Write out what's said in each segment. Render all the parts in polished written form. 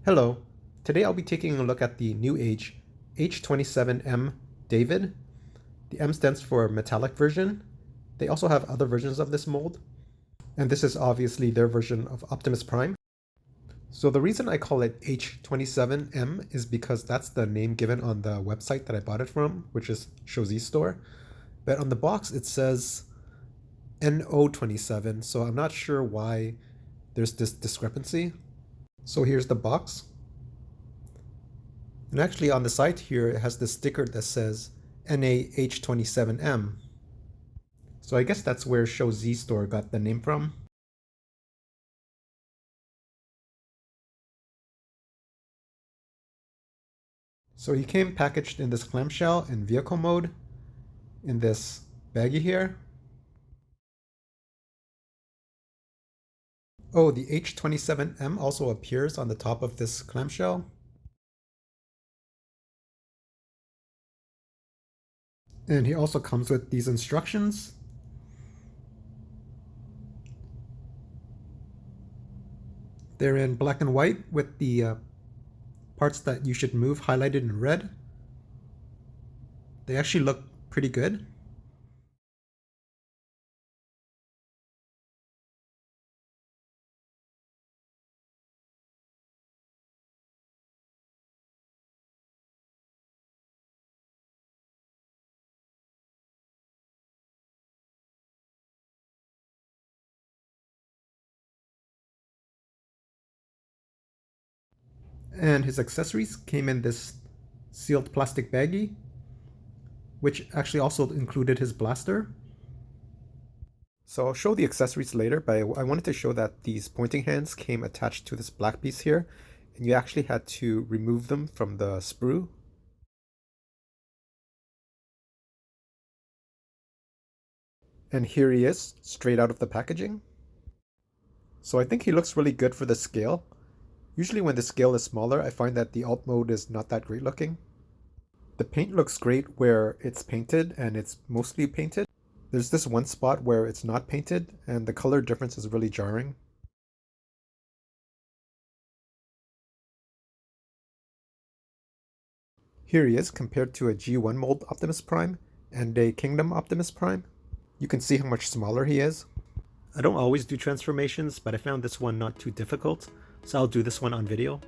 Hello, today I'll be taking a look at the NewAge H27M David. The M stands for metallic version. They also have other versions of this mold, and this is obviously their version of Optimus Prime. So the reason I call it H27M is because that's the name given on the website that I bought it from, which is Shozi's store. But on the box it says NO27, so I'm not sure why there's this discrepancy. So here's the box. And actually on the side here, it has this sticker that says NAH27M. So I guess that's where Shozi store got the name from. So he came packaged in this clamshell in vehicle mode, in this baggie here. Oh, the H27M also appears on the top of this clamshell. And he also comes with these instructions. They're in black and white with the parts that you should move highlighted in red. They actually look pretty good. And his accessories came in this sealed plastic baggie, which actually also included his blaster. So I'll show the accessories later, but I wanted to show that these pointing hands came attached to this black piece here, and you actually had to remove them from the sprue. And here he is, straight out of the packaging. So I think he looks really good for the scale. Usually when the scale is smaller, I find that the alt mode is not that great looking. The paint looks great where it's painted and it's mostly painted. There's this one spot where it's not painted and the color difference is really jarring. Here he is compared to a G1 mold Optimus Prime and a Kingdom Optimus Prime. You can see how much smaller he is. I don't always do transformations, but I found this one not too difficult, so I'll do this one on video.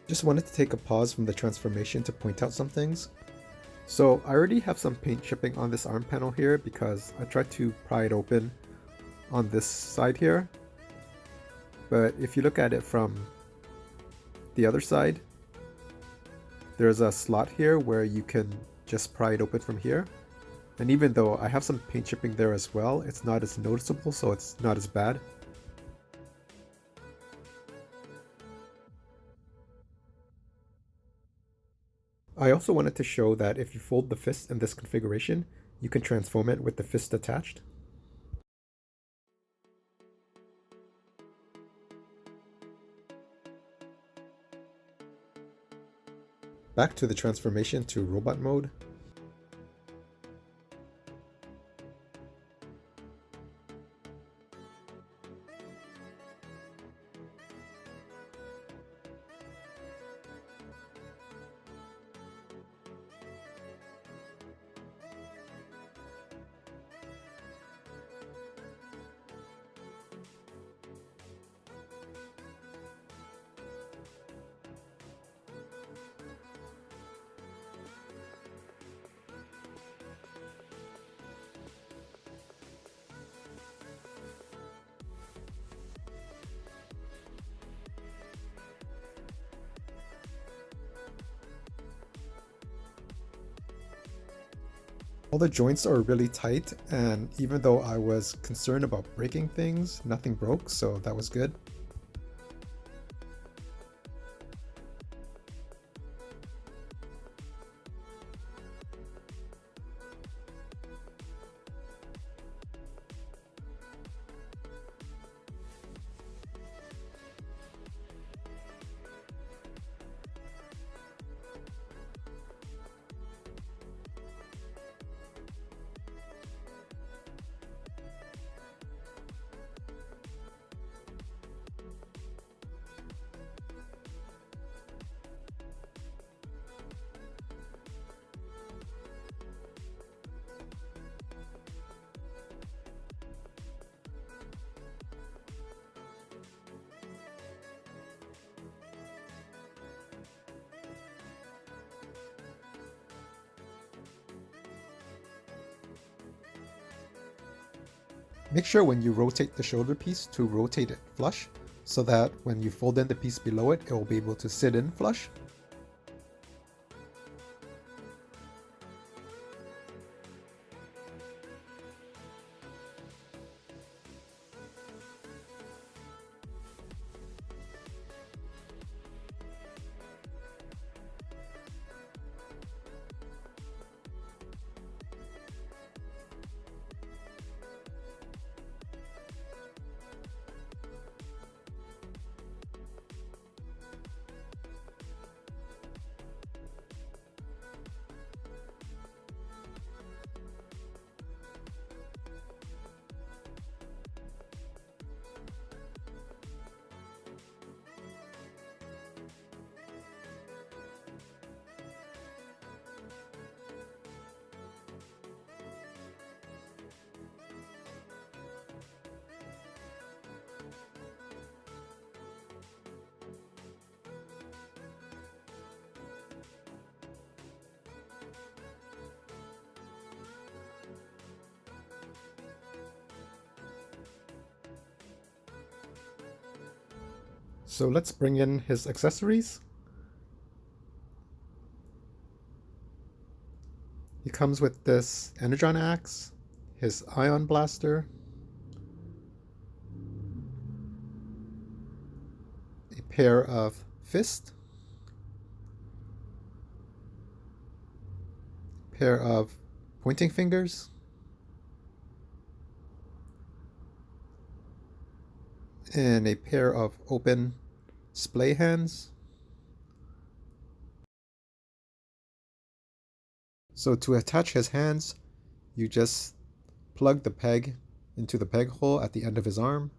Just wanted to take a pause from the transformation to point out some things. So I already have some paint chipping on this arm panel here because I tried to pry it open on this side here. But if you look at it from the other side, there's a slot here where you can just pry it open from here. And even though I have some paint chipping there as well, it's not as noticeable, so it's not as bad. I also wanted to show that if you fold the fist in this configuration, you can transform it with the fist attached. Back to the transformation to robot mode. All the joints are really tight, and even though I was concerned about breaking things, nothing broke, so that was good. Make sure when you rotate the shoulder piece to rotate it flush, so that when you fold in the piece below it, it will be able to sit in flush. So let's bring in his accessories. He comes with this Energon axe, his ion blaster, a pair of fists, pair of pointing fingers, and a pair of open splay hands. So to attach his hands, you just plug the peg into the peg hole at the end of his arm.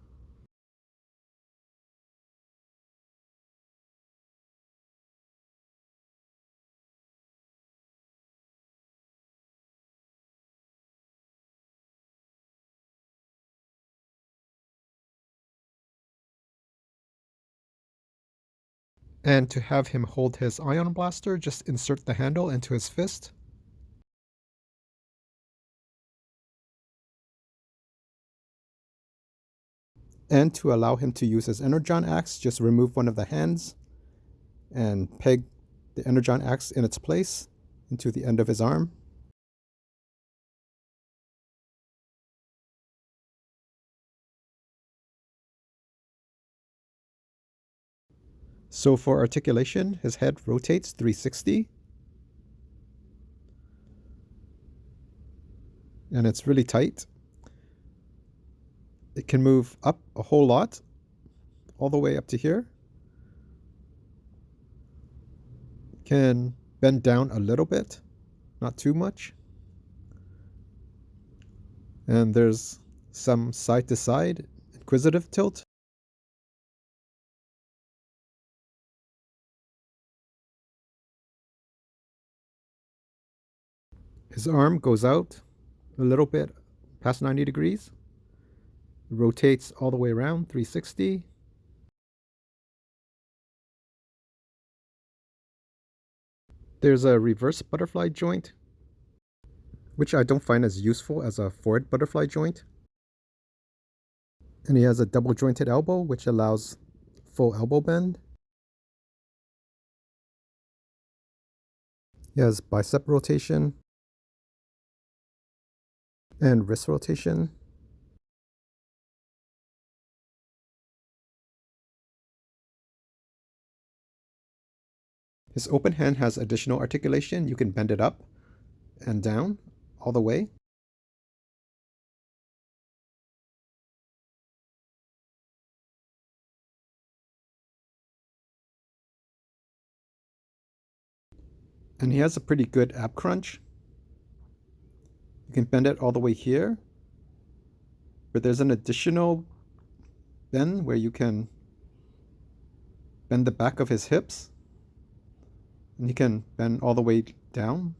And to have him hold his ion blaster, just insert the handle into his fist. And to allow him to use his Energon axe, just remove one of the hands and peg the Energon axe in its place into the end of his arm. So for articulation, his head rotates 360. And it's really tight. It can move up a whole lot, all the way up to here. It can bend down a little bit, not too much. And there's some side to side inquisitive tilt. His arm goes out a little bit past 90 degrees. Rotates all the way around 360. There's a reverse butterfly joint, which I don't find as useful as a forward butterfly joint. And he has a double jointed elbow, which allows full elbow bend. He has bicep rotation and wrist rotation. His open hand has additional articulation. You can bend it up and down all the way. And he has a pretty good ab crunch. You can bend it all the way here, but there's an additional bend where you can bend the back of his hips, and he can bend all the way down.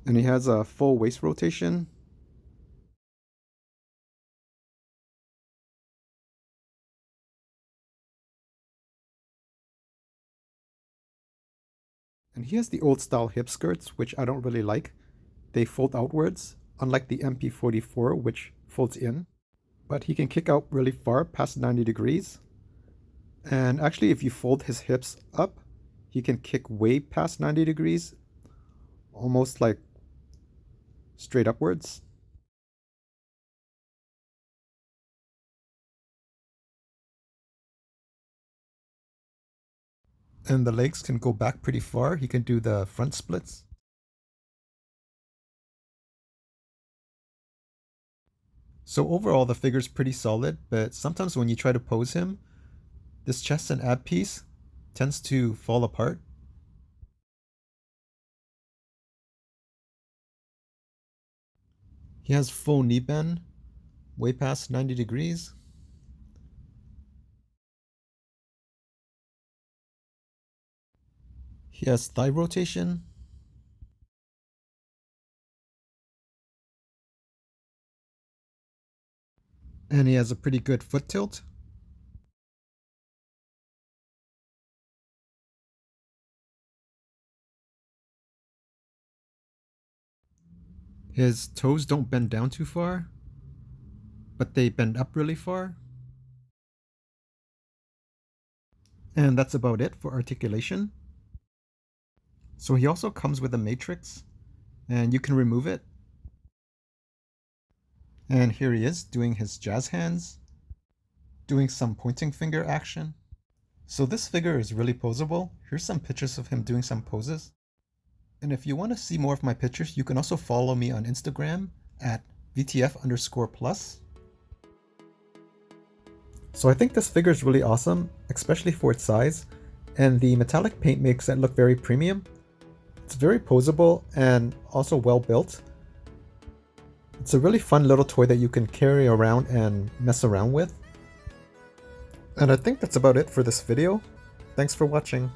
And he has a full waist rotation. And he has the old style hip skirts, which I don't really like. They fold outwards, unlike the MP44, which folds in. But he can kick out really far past 90 degrees. And actually, if you fold his hips up, he can kick way past 90 degrees, almost like straight upwards. And the legs can go back pretty far. He can do the front splits. So overall, the figure's pretty solid, but sometimes when you try to pose him, this chest and ab piece tends to fall apart. He has full knee bend, way past 90 degrees. He has thigh rotation. And he has a pretty good foot tilt. His toes don't bend down too far, but they bend up really far. And that's about it for articulation. So he also comes with a matrix, and you can remove it. And here he is doing his jazz hands, doing some pointing finger action. So this figure is really posable. Here's some pictures of him doing some poses. And if you want to see more of my pictures, you can also follow me on Instagram at VTF_plus. So I think this figure is really awesome, especially for its size, and the metallic paint makes it look very premium. It's very posable and also well built. It's a really fun little toy that you can carry around and mess around with. And I think that's about it for this video. Thanks for watching.